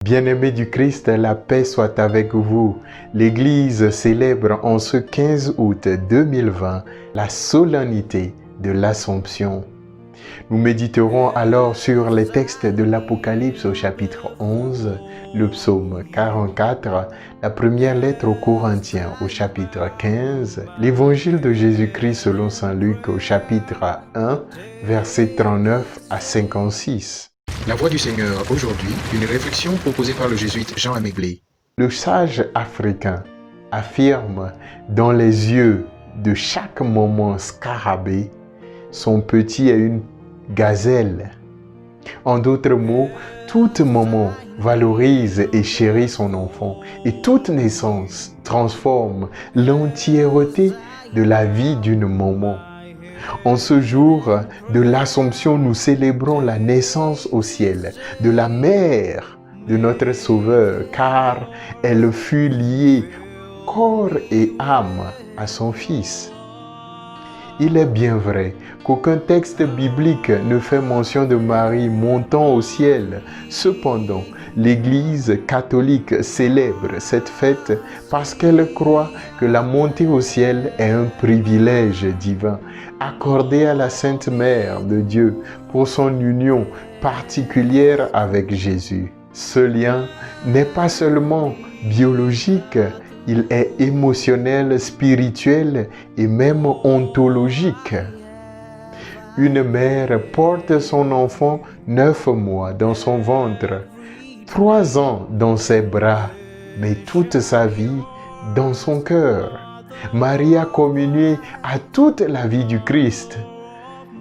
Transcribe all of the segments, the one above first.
Bien-aimés du Christ, la paix soit avec vous. L'Église célèbre en ce 15 août 2020 la solennité de l'Assomption. Nous méditerons alors sur les textes de l'Apocalypse au chapitre 11, le psaume 44, la première lettre aux Corinthiens au chapitre 15, l'évangile de Jésus-Christ selon saint Luc au chapitre 1, versets 39 à 56. La voix du Seigneur aujourd'hui, une réflexion proposée par le jésuite Jean Améglé. Le sage africain affirme dans les yeux de chaque moment scarabée, son petit est une gazelle. En d'autres mots, toute maman valorise et chérit son enfant et toute naissance transforme l'entièreté de la vie d'une maman. En ce jour de l'Assomption, nous célébrons la naissance au ciel de la mère de notre Sauveur, car elle fut liée corps et âme à son Fils. Il est bien vrai qu'aucun texte biblique ne fait mention de Marie montant au ciel. Cependant, l'Église catholique célèbre cette fête parce qu'elle croit que la montée au ciel est un privilège divin accordé à la Sainte Mère de Dieu pour son union particulière avec Jésus. Ce lien n'est pas seulement biologique, il est émotionnel, spirituel et même ontologique. Une mère porte son enfant 9 mois dans son ventre, 3 ans dans ses bras, mais toute sa vie dans son cœur. Marie a communié à toute la vie du Christ,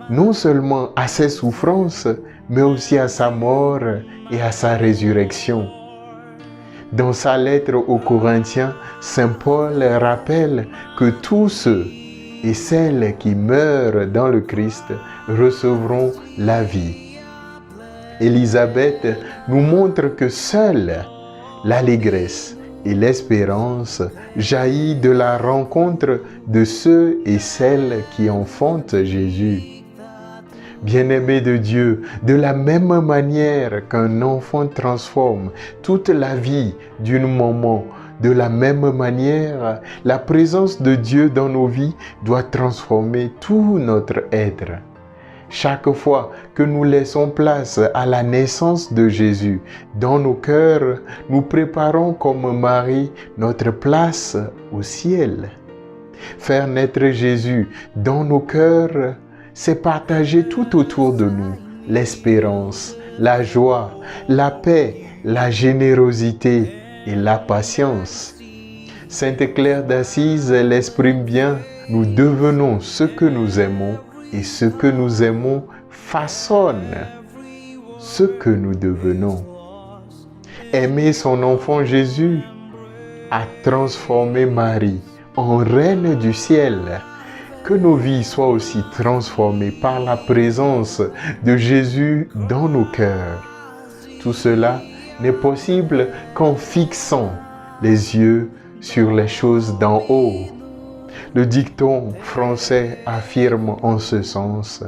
non seulement à ses souffrances, mais aussi à sa mort et à sa résurrection. Dans sa lettre aux Corinthiens, saint Paul rappelle que tous ceux et celles qui meurent dans le Christ recevront la vie. Élisabeth nous montre que seule l'allégresse et l'espérance jaillit de la rencontre de ceux et celles qui enfantent Jésus. Bien-aimés de Dieu, de la même manière qu'un enfant transforme toute la vie d'une maman, de la même manière, la présence de Dieu dans nos vies doit transformer tout notre être. Chaque fois que nous laissons place à la naissance de Jésus dans nos cœurs, nous préparons comme Marie notre place au ciel. Faire naître Jésus dans nos cœurs, c'est partager tout autour de nous l'espérance, la joie, la paix, la générosité et la patience. Sainte Claire d'Assise l'exprime bien, nous devenons ce que nous aimons et ce que nous aimons façonne ce que nous devenons. Aimer son enfant Jésus a transformé Marie en reine du ciel. Que nos vies soient aussi transformées par la présence de Jésus dans nos cœurs. Tout cela n'est possible qu'en fixant les yeux sur les choses d'en haut. Le dicton français affirme en ce sens: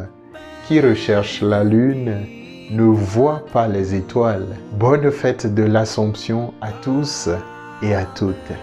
qui recherche la lune ne voit pas les étoiles. Bonne fête de l'Assomption à tous et à toutes.